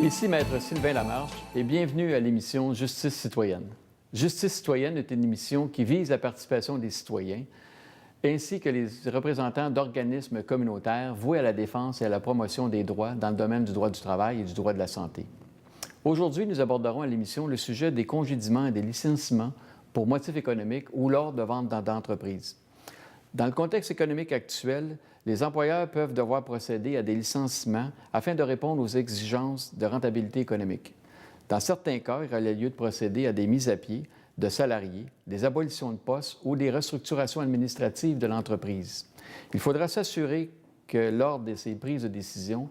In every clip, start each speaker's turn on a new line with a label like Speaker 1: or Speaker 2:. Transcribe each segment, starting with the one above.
Speaker 1: Ici Maître Sylvain Lamarche et bienvenue à l'émission Justice citoyenne. Justice citoyenne est une émission qui vise la participation des citoyens ainsi que les représentants d'organismes communautaires voués à la défense et à la promotion des droits dans le domaine du droit du travail et du droit de la santé. Aujourd'hui, nous aborderons à l'émission le sujet des congédiements et des licenciements pour motifs économiques ou lors de vente d'entreprise. Dans le contexte économique actuel, les employeurs peuvent devoir procéder à des licenciements afin de répondre aux exigences de rentabilité économique. Dans certains cas, il y aurait lieu de procéder à des mises à pied de salariés, des abolitions de postes ou des restructurations administratives de l'entreprise. Il faudra s'assurer que lors de ces prises de décision,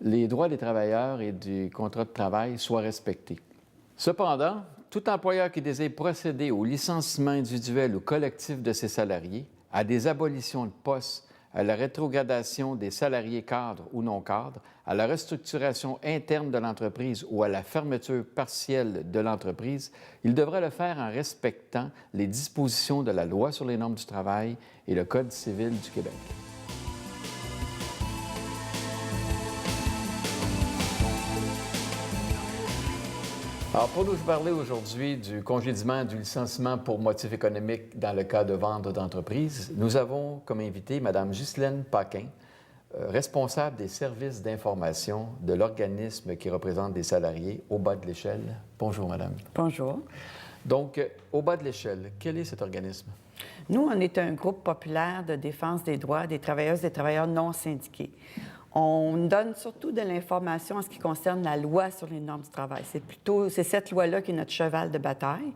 Speaker 1: les droits des travailleurs et du contrat de travail soient respectés. Cependant, tout employeur qui désire procéder au licenciement individuel ou collectif de ses salariés, à des abolitions de postes, à la rétrogradation des salariés cadres ou non cadres, à la restructuration interne de l'entreprise ou à la fermeture partielle de l'entreprise, il devra le faire en respectant les dispositions de la Loi sur les normes du travail et le Code civil du Québec. Alors, pour nous parler aujourd'hui du congédiement et du licenciement pour motif économique dans le cas de vente d'entreprise, nous avons comme invité Mme Ghislaine Paquin, responsable des services d'information de l'organisme qui représente des salariés au bas de l'échelle. Bonjour, Madame.
Speaker 2: Bonjour.
Speaker 1: Donc, au bas de l'échelle, quel est cet organisme?
Speaker 2: Nous, on est un groupe populaire de défense des droits des travailleuses et des travailleurs non syndiqués. On donne surtout de l'information en ce qui concerne la loi sur les normes du travail. C'est cette loi-là qui est notre cheval de bataille.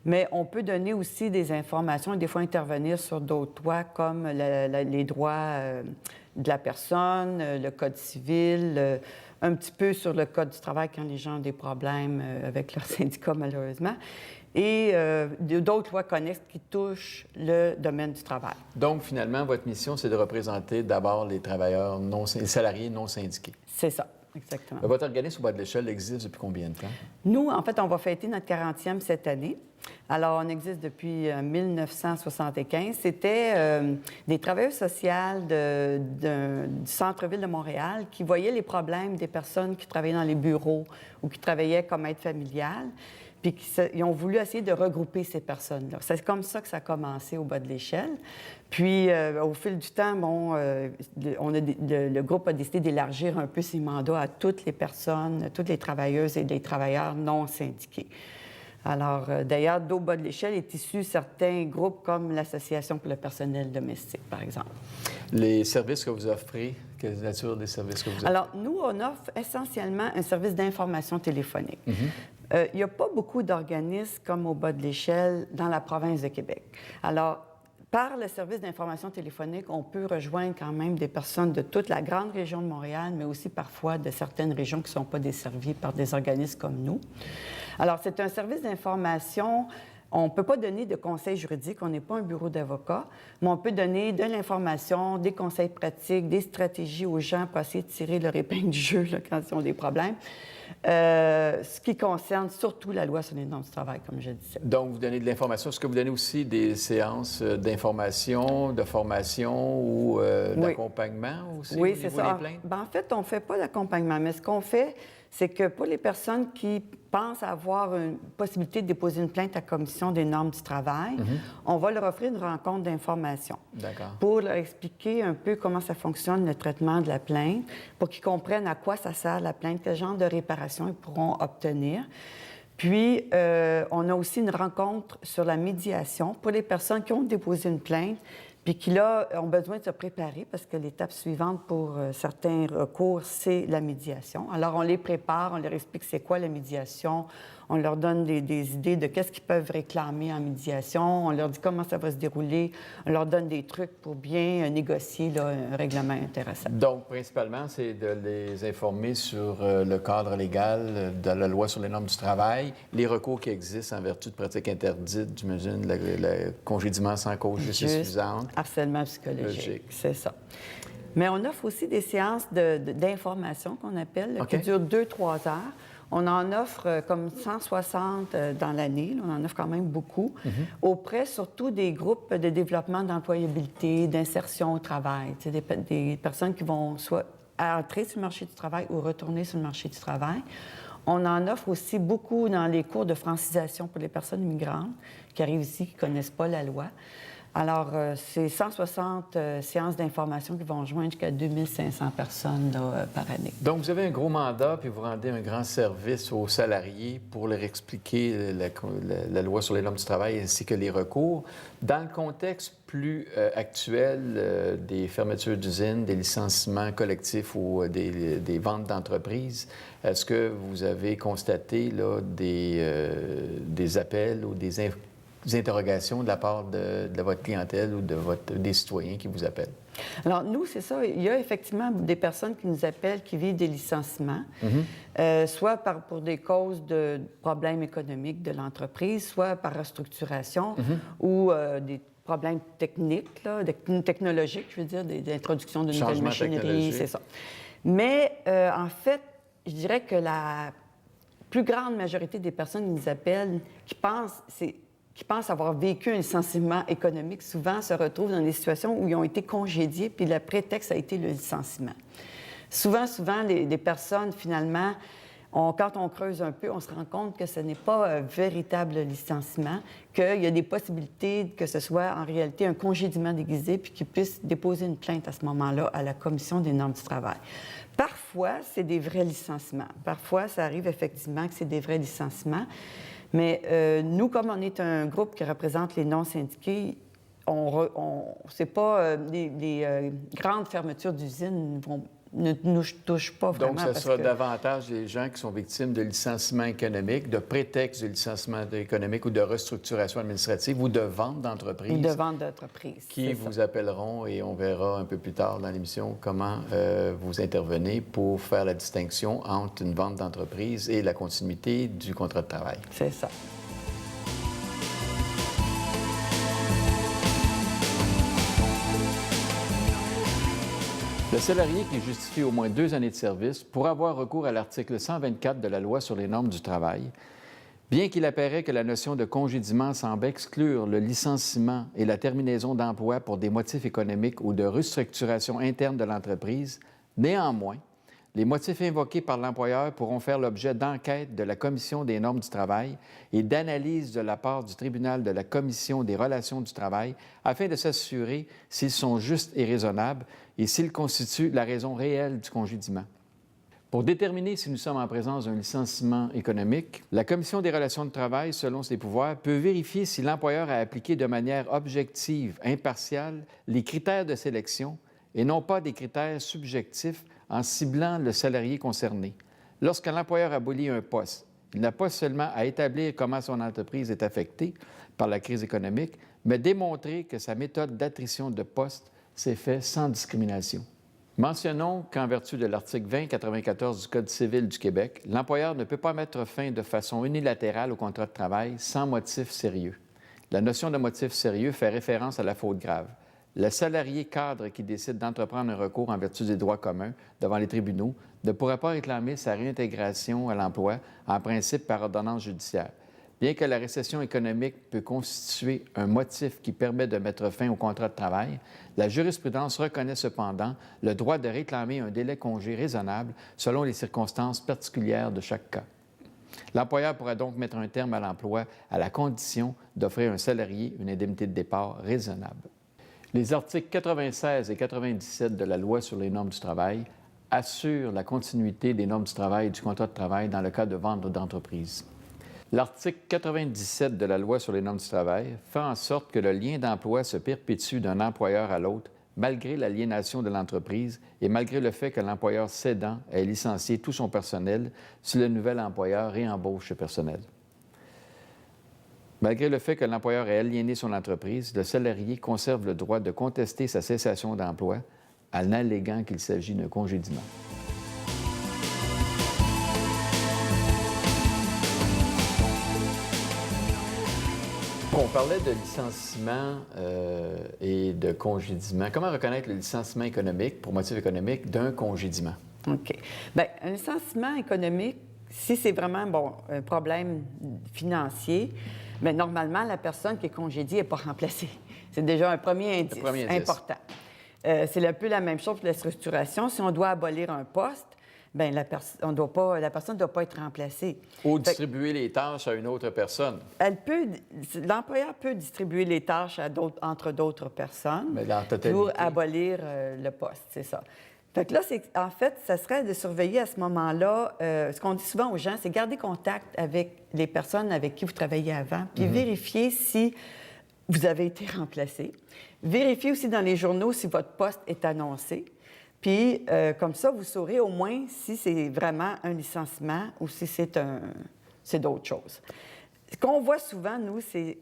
Speaker 2: Mais on peut donner aussi des informations et des fois intervenir sur d'autres lois comme les droits de la personne, le Code civil, un petit peu sur le Code du travail quand les gens ont des problèmes avec leur syndicat, malheureusement, et d'autres lois connexes qui touchent le domaine du travail.
Speaker 1: Donc, finalement, votre mission, c'est de représenter d'abord les travailleurs, les salariés non syndiqués.
Speaker 2: C'est ça. Exactement.
Speaker 1: Votre organisme au bas de l'échelle existe depuis combien de temps?
Speaker 2: Nous, en fait, on va fêter notre 40e cette année. Alors, on existe depuis 1975. C'était des travailleurs sociaux du centre-ville de Montréal qui voyaient les problèmes des personnes qui travaillaient dans les bureaux ou qui travaillaient comme aide familiale, puis ils ont voulu essayer de regrouper ces personnes-là. C'est comme ça que ça a commencé au bas de l'échelle. Puis, au fil du temps, le groupe a décidé d'élargir un peu ses mandats à toutes les personnes, toutes les travailleuses et les travailleurs non syndiqués. Alors, d'ailleurs, d'au bas de l'échelle est issu certains groupes comme l'Association pour le personnel domestique, par exemple.
Speaker 1: Les services que vous offrez, quelle est la nature des services que vous offrez?
Speaker 2: Alors, nous, on offre essentiellement un service d'information téléphonique. Il n'y a pas beaucoup d'organismes comme au bas de l'échelle dans la province de Québec. Alors, par le service d'information téléphonique, on peut rejoindre quand même des personnes de toute la grande région de Montréal, mais aussi parfois de certaines régions qui ne sont pas desservies par des organismes comme nous. Alors, c'est un service d'information. On ne peut pas donner de conseils juridiques, on n'est pas un bureau d'avocats, mais on peut donner de l'information, des conseils pratiques, des stratégies aux gens pour essayer de tirer leur épingle du jeu là, quand ils ont des problèmes. Ce qui concerne surtout la loi sur les normes du travail, comme je disais.
Speaker 1: Donc, vous donnez de l'information. Est-ce que vous donnez aussi des séances d'information, de formation ou d'accompagnement aussi?
Speaker 2: Oui, c'est ça. En fait, on ne fait pas d'accompagnement, mais ce qu'on fait, c'est que pour les personnes qui pensent avoir une possibilité de déposer une plainte à la Commission des normes du travail, on va leur offrir une rencontre d'information.
Speaker 1: D'accord.
Speaker 2: Pour leur expliquer un peu comment ça fonctionne, le traitement de la plainte, pour qu'ils comprennent à quoi ça sert la plainte, quel genre de réparation ils pourront obtenir. Puis, on a aussi une rencontre sur la médiation pour les personnes qui ont déposé une plainte puis qui, là, ont besoin de se préparer parce que l'étape suivante pour certains recours, c'est la médiation. Alors, on les prépare, on leur explique c'est quoi la médiation, on leur donne des idées de qu'est-ce qu'ils peuvent réclamer en médiation, on leur dit comment ça va se dérouler, on leur donne des trucs pour bien négocier là, un règlement intéressant.
Speaker 1: Donc, principalement, c'est de les informer sur le cadre légal de la loi sur les normes du travail, les recours qui existent en vertu de pratiques interdites, j'imagine, le congédiement sans cause juste suffisante.
Speaker 2: Harcèlement psychologique, c'est ça. Mais on offre aussi des séances d'information qu'on appelle, qui durent 2-3 heures. On en offre comme 160 dans l'année, on en offre quand même beaucoup, auprès surtout des groupes de développement d'employabilité, d'insertion au travail, des personnes qui vont soit entrer sur le marché du travail ou retourner sur le marché du travail. On en offre aussi beaucoup dans les cours de francisation pour les personnes immigrantes qui arrivent ici, qui ne connaissent pas la loi. Alors, c'est 160 séances d'information qui vont joindre jusqu'à 2500 personnes là, par année.
Speaker 1: Donc, vous avez un gros mandat, puis vous rendez un grand service aux salariés pour leur expliquer la loi sur les normes du travail ainsi que les recours. Dans le contexte plus actuel des fermetures d'usines, des licenciements collectifs ou des ventes d'entreprises, est-ce que vous avez constaté là, des appels ou des interrogations de la part de votre clientèle ou des citoyens qui vous appellent?
Speaker 2: Alors, nous, c'est ça. Il y a effectivement des personnes qui nous appellent qui vivent des licenciements, soit pour des causes de problèmes économiques de l'entreprise, soit par restructuration ou des problèmes techniques, là, technologiques, je veux dire, d'introduction de nouvelles machineries, c'est ça. Mais, en fait, je dirais que la plus grande majorité des personnes qui nous appellent, qui pensent avoir vécu un licenciement économique, souvent se retrouvent dans des situations où ils ont été congédiés, puis le prétexte a été le licenciement. Souvent, les personnes, finalement, quand on creuse un peu, on se rend compte que ce n'est pas un véritable licenciement, qu'il y a des possibilités que ce soit en réalité un congédiement déguisé, puis qu'ils puissent déposer une plainte à ce moment-là à la Commission des normes du travail. Parfois, c'est des vrais licenciements. Parfois, ça arrive effectivement que c'est des vrais licenciements. Mais nous, comme on est un groupe qui représente les non-syndiqués, c'est pas les grandes fermetures d'usines ne nous touchent pas vraiment.
Speaker 1: Donc, ce sera davantage les gens qui sont victimes de licenciements économiques, de prétextes de licenciement économique ou de restructuration administrative ou de vente d'entreprise.
Speaker 2: Ou de vente d'entreprise.
Speaker 1: Qui vous appelleront et on verra un peu plus tard dans l'émission comment vous intervenez pour faire la distinction entre une vente d'entreprise et la continuité du contrat de travail.
Speaker 2: C'est ça.
Speaker 1: Le salarié qui justifie au moins 2 années de service pourra avoir recours à l'article 124 de la Loi sur les normes du travail. Bien qu'il apparaît que la notion de congédiement semble exclure le licenciement et la terminaison d'emploi pour des motifs économiques ou de restructuration interne de l'entreprise, néanmoins, les motifs invoqués par l'employeur pourront faire l'objet d'enquêtes de la Commission des normes du travail et d'analyses de la part du tribunal de la Commission des relations du travail afin de s'assurer s'ils sont justes et raisonnables et s'ils constituent la raison réelle du congédiement. Pour déterminer si nous sommes en présence d'un licenciement économique, la Commission des relations de travail, selon ses pouvoirs, peut vérifier si l'employeur a appliqué de manière objective, impartiale, les critères de sélection et non pas des critères subjectifs en ciblant le salarié concerné. Lorsque l'employeur abolit un poste, il n'a pas seulement à établir comment son entreprise est affectée par la crise économique, mais démontrer que sa méthode d'attrition de poste s'est faite sans discrimination. Mentionnons qu'en vertu de l'article 2094 du Code civil du Québec, l'employeur ne peut pas mettre fin de façon unilatérale au contrat de travail sans motif sérieux. La notion de motif sérieux fait référence à la faute grave. Le salarié cadre qui décide d'entreprendre un recours en vertu des droits communs devant les tribunaux ne pourra pas réclamer sa réintégration à l'emploi, en principe par ordonnance judiciaire. Bien que la récession économique peut constituer un motif qui permet de mettre fin au contrat de travail, la jurisprudence reconnaît cependant le droit de réclamer un délai congé raisonnable selon les circonstances particulières de chaque cas. L'employeur pourra donc mettre un terme à l'emploi à la condition d'offrir à un salarié une indemnité de départ raisonnable. Les articles 96 et 97 de la Loi sur les normes du travail assurent la continuité des normes du travail et du contrat de travail dans le cas de vente d'entreprise. L'article 97 de la Loi sur les normes du travail fait en sorte que le lien d'emploi se perpétue d'un employeur à l'autre malgré l'aliénation de l'entreprise et malgré le fait que l'employeur cédant ait licencié tout son personnel si le nouvel employeur réembauche ce personnel. Malgré le fait que l'employeur ait aliéné son entreprise, le salarié conserve le droit de contester sa cessation d'emploi en alléguant qu'il s'agit d'un congédiement. On parlait de licenciement et de congédiement. Comment reconnaître le licenciement économique pour motif économique d'un congédiement?
Speaker 2: OK. Bien, un licenciement économique, si c'est vraiment un problème financier, bien, normalement, la personne qui est congédiée n'est pas remplacée. C'est déjà un premier indice important. C'est un peu la même chose pour la structuration. Si on doit abolir un poste, bien, la personne ne doit pas être remplacée.
Speaker 1: Ou distribuer les tâches à une autre personne.
Speaker 2: L'employeur peut distribuer les tâches entre d'autres personnes.
Speaker 1: Mais dans la totalité.
Speaker 2: Pour abolir le poste, c'est ça. Fait que là, en fait, ça serait de surveiller à ce moment-là, ce qu'on dit souvent aux gens, c'est garder contact avec les personnes avec qui vous travaillez avant, puis vérifier si vous avez été remplacé. Vérifiez aussi dans les journaux si votre poste est annoncé. Puis, comme ça, vous saurez au moins si c'est vraiment un licenciement ou si c'est d'autres choses. Ce qu'on voit souvent, nous, c'est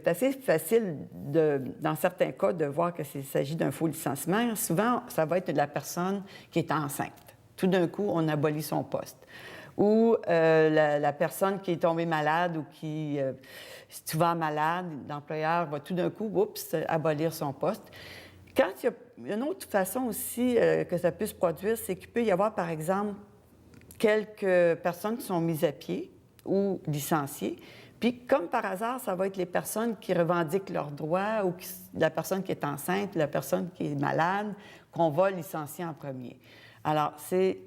Speaker 2: assez facile, dans certains cas, de voir qu'il s'agit d'un faux licenciement. Souvent, ça va être la personne qui est enceinte. Tout d'un coup, on abolit son poste. Ou la personne qui est tombée malade ou qui est souvent malade, l'employeur va tout d'un coup, abolir son poste. Quand il y a une autre façon aussi que ça peut se produire, c'est qu'il peut y avoir, par exemple, quelques personnes qui sont mises à pied ou licenciées. Puis, comme par hasard, ça va être les personnes qui revendiquent leurs droits ou la personne qui est enceinte, la personne qui est malade, qu'on va licencier en premier. Alors, c'est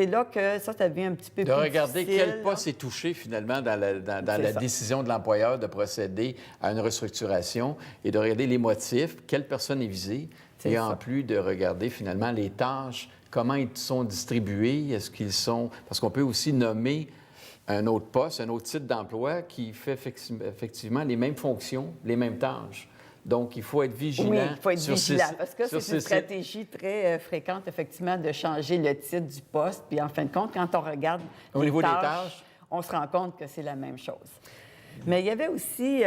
Speaker 2: là que ça devient un petit peu plus difficile.
Speaker 1: De regarder quel poste est touché, finalement, dans la décision de l'employeur de procéder à une restructuration et de regarder les motifs, quelle personne est visée, et en plus de regarder, finalement, les tâches, comment ils sont distribués, est-ce qu'ils sont... Parce qu'on peut aussi nommer un autre poste, un autre type d'emploi qui fait effectivement les mêmes fonctions, les mêmes tâches. Donc, il faut être vigilant.
Speaker 2: Oui, il faut être vigilant, parce que c'est une stratégie très fréquente, effectivement, de changer le titre du poste. Puis, en fin de compte, quand on regarde
Speaker 1: au niveau des tâches,
Speaker 2: on se rend compte que c'est la même chose. Mais il y avait aussi,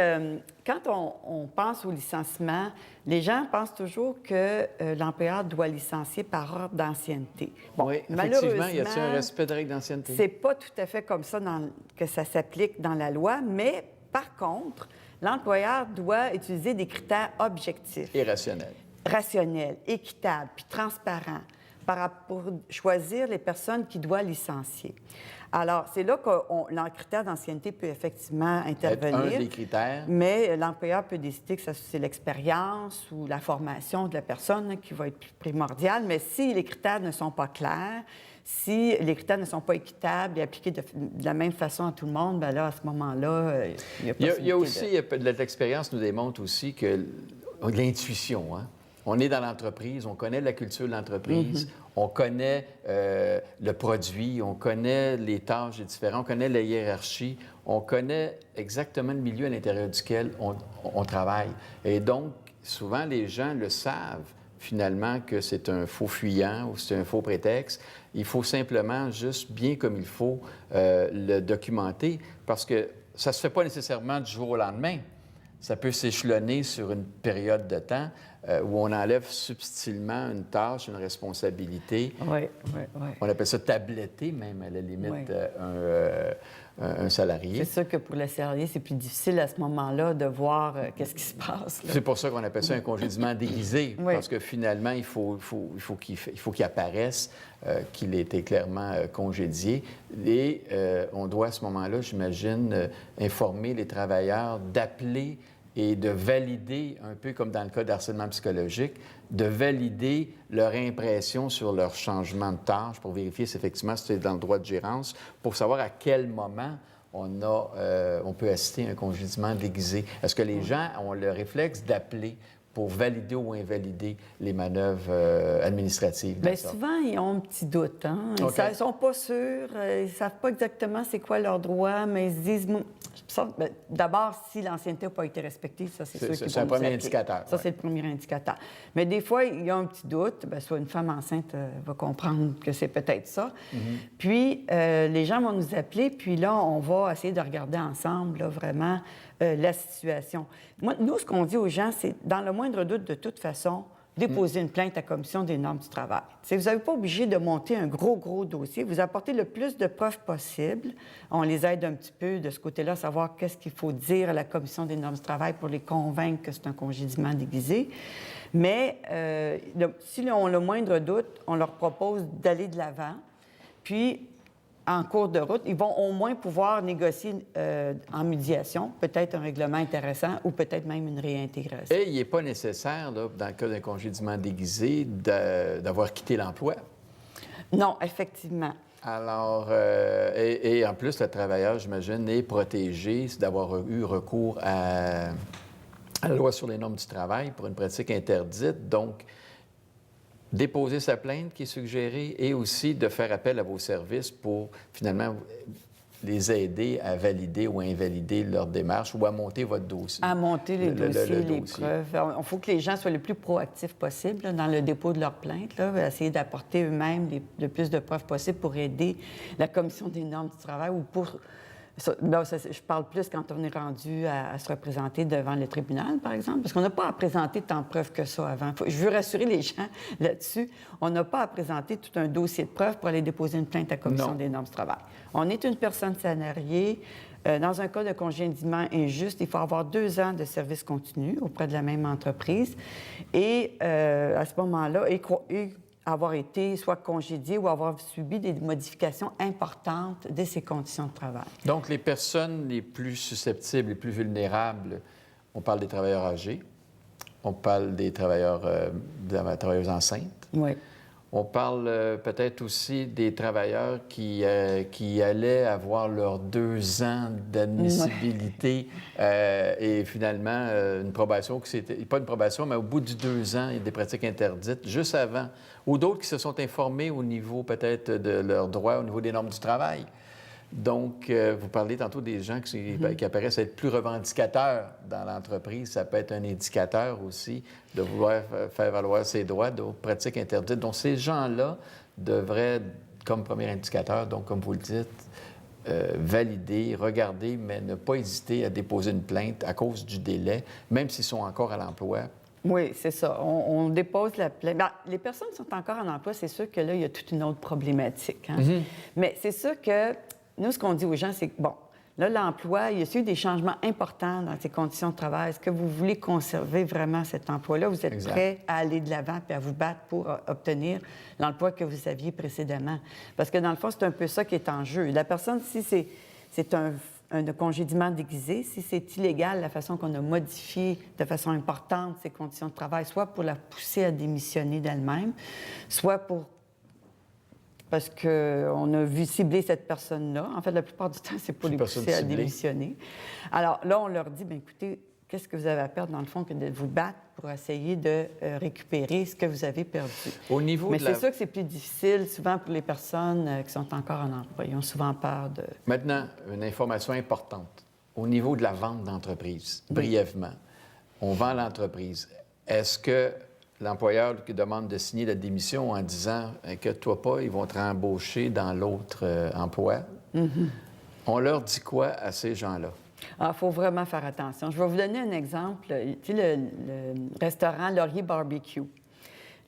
Speaker 2: quand on pense au licenciement, les gens pensent toujours que l'employeur doit licencier par ordre d'ancienneté.
Speaker 1: Bon, oui, malheureusement, y a-t-il un respect de règles d'ancienneté?
Speaker 2: C'est pas tout à fait comme ça que ça s'applique dans la loi, mais par contre, l'employeur doit utiliser des critères objectifs.
Speaker 1: Et rationnels.
Speaker 2: Rationnels, équitables, puis transparents pour choisir les personnes qu'il doit licencier. Alors, c'est là que le critère d'ancienneté peut effectivement intervenir.
Speaker 1: Un des critères.
Speaker 2: Mais l'employeur peut décider que c'est l'expérience ou la formation de la personne qui va être primordiale. Mais si les critères ne sont pas clairs, si les critères ne sont pas équitables et appliqués de la même façon à tout le monde, bien là, à ce moment-là, il y a possibilité.
Speaker 1: Il y a aussi, l'expérience nous démontre aussi que l'intuition, hein? On est dans l'entreprise, on connaît la culture de l'entreprise, on connaît le produit, on connaît les tâches différentes, on connaît la hiérarchie, on connaît exactement le milieu à l'intérieur duquel on travaille. Et donc, souvent, les gens le savent, finalement, que c'est un faux fuyant ou c'est un faux prétexte. Il faut simplement, juste bien comme il faut, le documenter, parce que ça ne se fait pas nécessairement du jour au lendemain. Ça peut s'échelonner sur une période de temps où on enlève subtilement une tâche, une responsabilité.
Speaker 2: Oui.
Speaker 1: On appelle ça tabletter, même, à la limite, un salarié.
Speaker 2: C'est sûr que pour le salarié, c'est plus difficile à ce moment-là de voir qu'est-ce qui se passe. Là.
Speaker 1: C'est pour ça qu'on appelle ça un congédiement déguisé, parce que finalement, il faut qu'il apparaisse qu'il a été clairement congédié. Et on doit, à ce moment-là, j'imagine, informer les travailleurs d'appeler et de valider, un peu comme dans le cas d'harcèlement psychologique, de valider leur impression sur leur changement de tâche pour vérifier si effectivement c'était dans le droit de gérance, pour savoir à quel moment on peut assister à un congédiement déguisé. Est-ce que les gens ont le réflexe d'appeler pour valider ou invalider les manœuvres administratives?
Speaker 2: Bien, souvent, ils ont un petit doute. Hein? Ils ne sont pas sûrs, ils ne savent pas exactement c'est quoi leurs droits, mais ils se disent... D'abord, si l'ancienneté n'a pas été respectée, ça, c'est sûr qu'ils vont
Speaker 1: C'est un premier indicateur.
Speaker 2: Ça, c'est le premier indicateur. Mais des fois, il y a un petit doute. Bien, soit une femme enceinte va comprendre que c'est peut-être ça. Puis, les gens vont nous appeler, puis là, on va essayer de regarder ensemble, là, vraiment, la situation. Nous, ce qu'on dit aux gens, c'est, dans le moindre doute, de toute façon, déposer une plainte à la Commission des normes du travail. Vous n'êtes pas obligé de monter un gros dossier. Vous apportez le plus de preuves possible. On les aide un petit peu de ce côté-là, savoir qu'est-ce qu'il faut dire à la Commission des normes du travail pour les convaincre que c'est un congédiement déguisé. Mais si on a le moindre doute, on leur propose d'aller de l'avant. Puis, en cours de route, ils vont au moins pouvoir négocier en médiation, peut-être un règlement intéressant ou peut-être même une réintégration.
Speaker 1: Et il n'est pas nécessaire, là, dans le cas d'un congédiement déguisé, d'avoir quitté l'emploi.
Speaker 2: Non, effectivement.
Speaker 1: Alors, et en plus, le travailleur, j'imagine, est protégé d'avoir eu recours à la loi sur les normes du travail pour une pratique interdite. Donc, déposer sa plainte qui est suggérée et aussi de faire appel à vos services pour, finalement, les aider à valider ou à invalider leur démarche ou à monter votre dossier.
Speaker 2: À monter les dossiers, les
Speaker 1: dossier.
Speaker 2: preuves. Il faut que les gens soient le plus proactifs possible là, dans le dépôt de leur plainte, là, essayer d'apporter eux-mêmes le plus de preuves possible pour aider la Commission des normes du travail ou pour... je parle plus quand on est rendu à se représenter devant le tribunal, par exemple, parce qu'on n'a pas à présenter tant de preuves que ça avant. Je veux rassurer les gens là-dessus. On n'a pas à présenter tout un dossier de preuves pour aller déposer une plainte à la Commission des normes du travail. On est une personne salariée. Dans un cas de congédiement injuste, il faut avoir 2 ans de service continu auprès de la même entreprise. Et à ce moment-là, avoir été soit congédié ou avoir subi des modifications importantes de ses conditions de travail.
Speaker 1: Donc, les personnes les plus susceptibles, les plus vulnérables, on parle des travailleurs âgés, on parle des travailleuses enceintes.
Speaker 2: Oui.
Speaker 1: On parle peut-être aussi des travailleurs qui allaient avoir leurs 2 ans d'admissibilité et finalement une probation qui c'était pas une probation, mais au bout du 2 ans, il y a des pratiques interdites juste avant. Ou d'autres qui se sont informés au niveau peut-être de leurs droits, au niveau des normes du travail. Donc, vous parlez tantôt des gens qui apparaissent être plus revendicateurs dans l'entreprise. Ça peut être un indicateur aussi de vouloir faire valoir ses droits de pratiques interdites. Donc, ces gens-là devraient, comme premier indicateur, donc comme vous le dites, valider, regarder, mais ne pas hésiter à déposer une plainte à cause du délai, même s'ils sont encore à l'emploi.
Speaker 2: Oui, c'est ça. On dépose la plainte. Bien, les personnes qui sont encore en emploi, c'est sûr que là, il y a toute une autre problématique. Hein? Mais c'est sûr que nous, ce qu'on dit aux gens, c'est que, bon, là, l'emploi, il y a eu des changements importants dans ces conditions de travail. Est-ce que vous voulez conserver vraiment cet emploi-là? Vous êtes prêt à aller de l'avant et à vous battre pour obtenir l'emploi que vous aviez précédemment? Parce que, dans le fond, c'est un peu ça qui est en jeu. La personne, si c'est un congédiement déguisé, si c'est illégal, la façon qu'on a modifié de façon importante ses conditions de travail, soit pour la pousser à démissionner d'elle-même, soit parce qu'on a vu cibler cette personne-là. En fait, la plupart du temps, c'est pour les pousser à démissionner. Alors là, on leur dit, bien écoutez, qu'est-ce que vous avez à perdre, dans le fond, que de vous battre pour essayer de récupérer ce que vous avez perdu? Mais c'est sûr que c'est plus difficile, souvent, pour les personnes qui sont encore en emploi. Ils ont souvent peur de...
Speaker 1: Maintenant, une information importante. Au niveau de la vente d'entreprise, brièvement, on vend l'entreprise. Est-ce que l'employeur qui demande de signer la démission en disant « Inquiète-toi pas, ils vont te réembaucher dans l'autre emploi On leur dit quoi à ces gens-là?
Speaker 2: Il faut vraiment faire attention. Je vais vous donner un exemple. Tu sais, le restaurant Laurier Barbecue.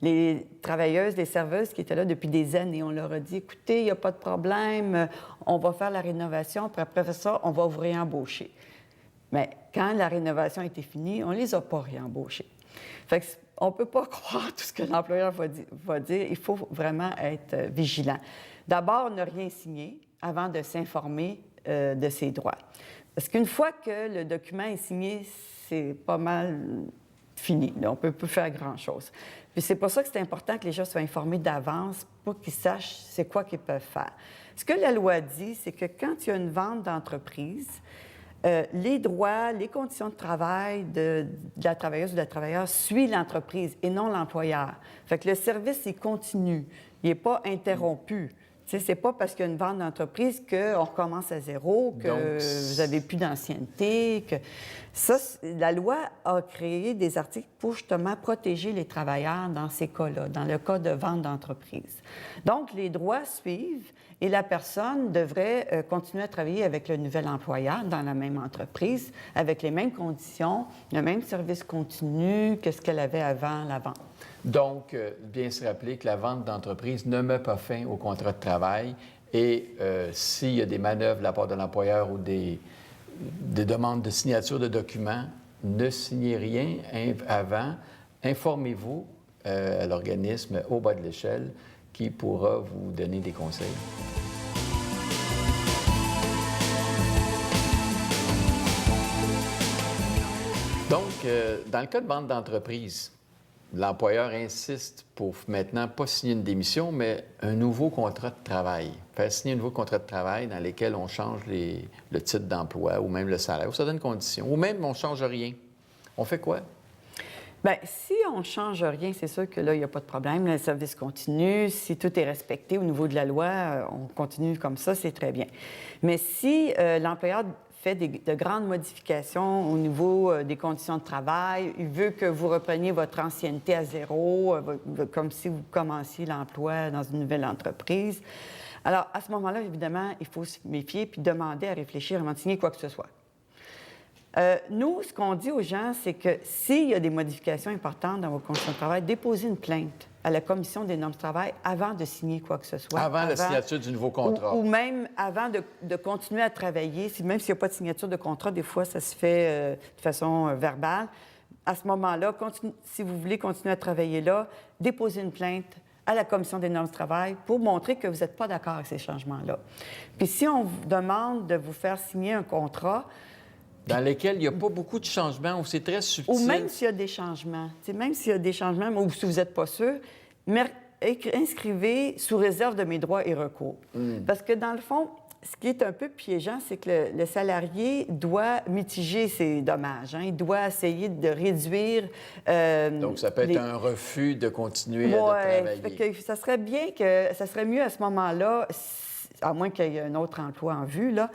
Speaker 2: Les travailleuses, les serveuses qui étaient là depuis des années, on leur a dit, écoutez, il n'y a pas de problème, on va faire la rénovation, puis après ça, on va vous réembaucher. Mais quand la rénovation a été finie, on ne les a pas réembauchés. Fait que on ne peut pas croire tout ce que l'employeur va dire. Il faut vraiment être vigilant. D'abord, ne rien signer avant de s'informer de ses droits. Parce qu'une fois que le document est signé, c'est pas mal fini. Là, on ne peut plus faire grand-chose. Puis c'est pour ça que c'est important que les gens soient informés d'avance pour qu'ils sachent c'est quoi qu'ils peuvent faire. Ce que la loi dit, c'est que quand il y a une vente d'entreprise, les droits, les conditions de travail de la travailleuse ou de la travailleur suivent l'entreprise et non l'employeur. Fait que le service, il continue. Il n'est pas interrompu. Tu sais, c'est pas parce qu'il y a une vente d'entreprise qu'on recommence à zéro, que vous n'avez plus d'ancienneté. Ça, la loi a créé des articles pour justement protéger les travailleurs dans ces cas-là, dans le cas de vente d'entreprise. Donc, les droits suivent et la personne devrait continuer à travailler avec le nouvel employeur dans la même entreprise, avec les mêmes conditions, le même service continu que ce qu'elle avait avant la vente.
Speaker 1: Donc, bien se rappeler que la vente d'entreprise ne met pas fin au contrat de travail et s'il y a des manœuvres de la part de l'employeur ou des demandes de signature de documents, ne signez rien avant. Informez-vous à l'organisme au bas de l'échelle qui pourra vous donner des conseils. Donc, dans le cas de vente d'entreprise, l'employeur insiste pour maintenant pas signer une démission, mais un nouveau contrat de travail. Faire signer un nouveau contrat de travail dans lequel on change le titre d'emploi ou même le salaire, ou certaines conditions, ou même on ne change rien. On fait quoi?
Speaker 2: Bien, si on ne change rien, c'est sûr que là, il n'y a pas de problème. Le service continue. Si tout est respecté au niveau de la loi, on continue comme ça, c'est très bien. Mais si l'employeur fait de grandes modifications au niveau des conditions de travail, il veut que vous repreniez votre ancienneté à zéro, comme si vous commenciez l'emploi dans une nouvelle entreprise. Alors, à ce moment-là, évidemment, il faut se méfier puis demander à réfléchir avant de signer quoi que ce soit. Nous, ce qu'on dit aux gens, c'est que s'il y a des modifications importantes dans vos conditions de travail, déposez une plainte à la Commission des normes de travail avant de signer quoi que ce soit.
Speaker 1: Avant la signature du nouveau contrat.
Speaker 2: Ou même avant de continuer à travailler. Même s'il n'y a pas de signature de contrat, des fois, ça se fait de façon verbale. À ce moment-là, si vous voulez continuer à travailler là, déposez une plainte à la Commission des normes de travail pour montrer que vous n'êtes pas d'accord avec ces changements-là. Puis si on vous demande de vous faire signer un contrat,
Speaker 1: dans lesquels il n'y a pas beaucoup de changements, où c'est très subtil.
Speaker 2: Ou même s'il y a des changements. Même s'il y a des changements, ou si vous n'êtes pas sûr, inscrivez sous réserve de mes droits et recours. Parce que dans le fond, ce qui est un peu piégeant, c'est que le salarié doit mitiger ses dommages. Il doit essayer de réduire...
Speaker 1: Donc, ça peut être un refus de continuer à travailler.
Speaker 2: Fait que ça serait mieux à ce moment-là, à moins qu'il y ait un autre emploi en vue, là,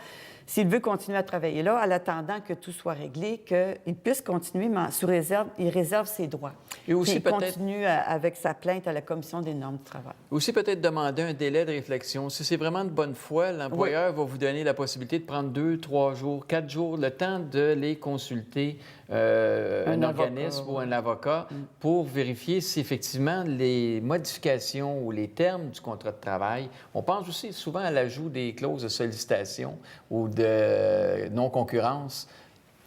Speaker 2: s'il veut continuer à travailler là, en attendant que tout soit réglé, qu'il puisse continuer, mais sous réserve, il réserve ses droits.
Speaker 1: Et aussi
Speaker 2: il continue avec sa plainte à la Commission des normes de travail.
Speaker 1: Aussi peut-être demander un délai de réflexion. Si c'est vraiment de bonne foi, l'employeur va vous donner la possibilité de prendre 2, 3 jours, 4 jours, le temps de les consulter, un organisme ou un avocat, pour vérifier si effectivement les modifications ou les termes du contrat de travail, on pense aussi souvent à l'ajout des clauses de sollicitation ou de non-concurrence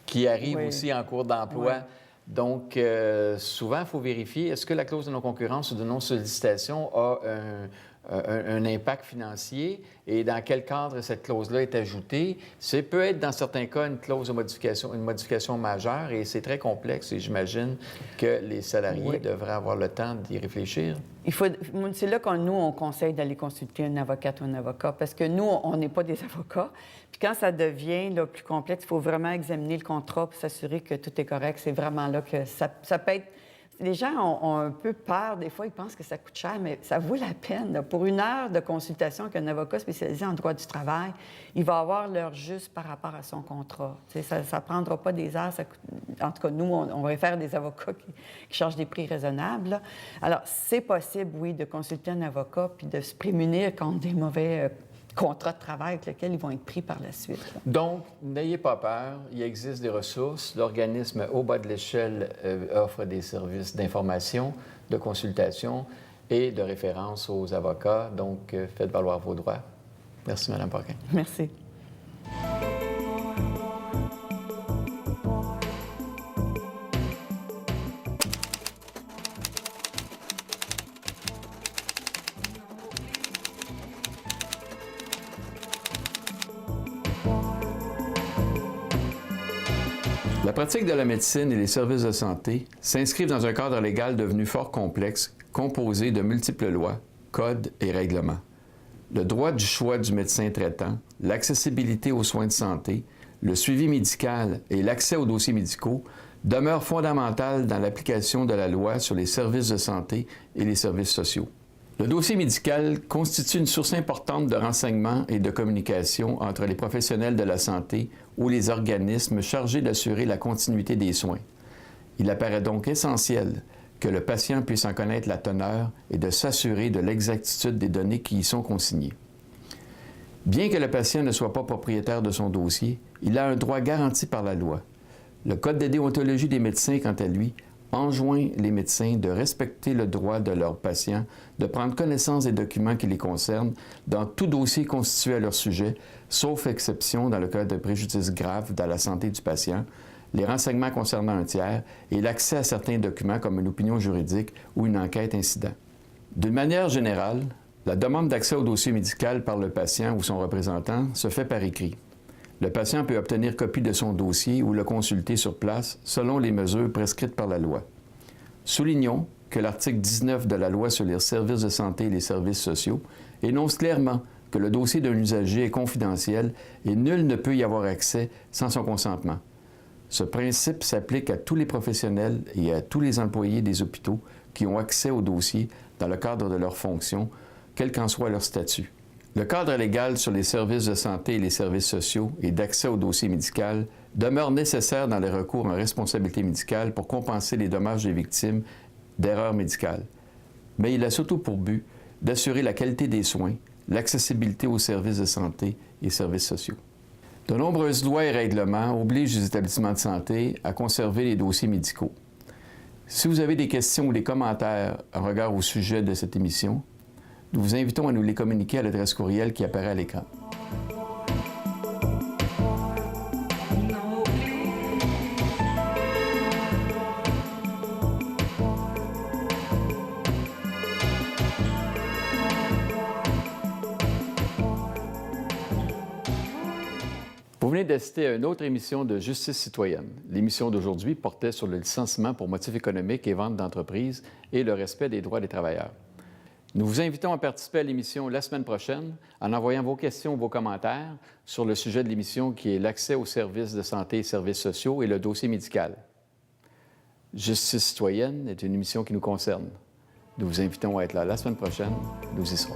Speaker 1: qui arrivent aussi en cours d'emploi. Donc, souvent, il faut vérifier, est-ce que la clause de non-concurrence ou de non-sollicitation a un impact financier et dans quel cadre cette clause-là est ajoutée? Ça peut être, dans certains cas, une clause de modification, une modification majeure et c'est très complexe et j'imagine que les salariés devraient avoir le temps d'y réfléchir.
Speaker 2: C'est là qu'on, nous, on conseille d'aller consulter un avocate ou un avocat parce que nous, on n'est pas des avocats. Puis quand ça devient là, plus complexe, il faut vraiment examiner le contrat pour s'assurer que tout est correct. C'est vraiment là que ça peut être... Les gens ont un peu peur. Des fois, ils pensent que ça coûte cher, mais ça vaut la peine. Là. Pour 1 heure de consultation avec un avocat spécialisé en droit du travail, il va avoir l'heure juste par rapport à son contrat. Ça ne prendra pas des heures. En tout cas, nous, on va faire des avocats qui chargent des prix raisonnables. Là. Alors, c'est possible, oui, de consulter un avocat puis de se prémunir contre des mauvais contrats de travail avec lesquels ils vont être pris par la suite. Là.
Speaker 1: Donc, n'ayez pas peur, il existe des ressources. L'organisme au bas de l'échelle offre des services d'information, de consultation et de référence aux avocats. Donc, faites valoir vos droits. Merci, Mme Paquin.
Speaker 2: Merci.
Speaker 1: La pratique de la médecine et les services de santé s'inscrivent dans un cadre légal devenu fort complexe, composé de multiples lois, codes et règlements. Le droit du choix du médecin traitant, l'accessibilité aux soins de santé, le suivi médical et l'accès aux dossiers médicaux demeurent fondamentales dans l'application de la loi sur les services de santé et les services sociaux. Le dossier médical constitue une source importante de renseignements et de communication entre les professionnels de la santé ou les organismes chargés d'assurer la continuité des soins. Il apparaît donc essentiel que le patient puisse en connaître la teneur et de s'assurer de l'exactitude des données qui y sont consignées. Bien que le patient ne soit pas propriétaire de son dossier, il a un droit garanti par la loi. Le Code de déontologie des médecins, quant à lui, enjoint les médecins de respecter le droit de leurs patients de prendre connaissance des documents qui les concernent dans tout dossier constitué à leur sujet, sauf exception dans le cas de préjudice grave dans la santé du patient, les renseignements concernant un tiers et l'accès à certains documents comme une opinion juridique ou une enquête incident. D'une manière générale, la demande d'accès au dossier médical par le patient ou son représentant se fait par écrit. Le patient peut obtenir copie de son dossier ou le consulter sur place selon les mesures prescrites par la loi. Soulignons que l'article 19 de la Loi sur les services de santé et les services sociaux énonce clairement que le dossier d'un usager est confidentiel et nul ne peut y avoir accès sans son consentement. Ce principe s'applique à tous les professionnels et à tous les employés des hôpitaux qui ont accès au dossier dans le cadre de leurs fonctions, quel qu'en soit leur statut. Le cadre légal sur les services de santé et les services sociaux et d'accès au dossier médical demeure nécessaire dans les recours en responsabilité médicale pour compenser les dommages des victimes d'erreurs médicales. Mais il a surtout pour but d'assurer la qualité des soins, l'accessibilité aux services de santé et services sociaux. De nombreuses lois et règlements obligent les établissements de santé à conserver les dossiers médicaux. Si vous avez des questions ou des commentaires en regard au sujet de cette émission, nous vous invitons à nous les communiquer à l'adresse courriel qui apparaît à l'écran. Vous venez d'assister à une autre émission de Justice citoyenne. L'émission d'aujourd'hui portait sur le licenciement pour motif économique et vente d'entreprise et le respect des droits des travailleurs. Nous vous invitons à participer à l'émission la semaine prochaine en envoyant vos questions ou vos commentaires sur le sujet de l'émission qui est l'accès aux services de santé et services sociaux et le dossier médical. Justice citoyenne est une émission qui nous concerne. Nous vous invitons à être là la semaine prochaine. Nous y serons.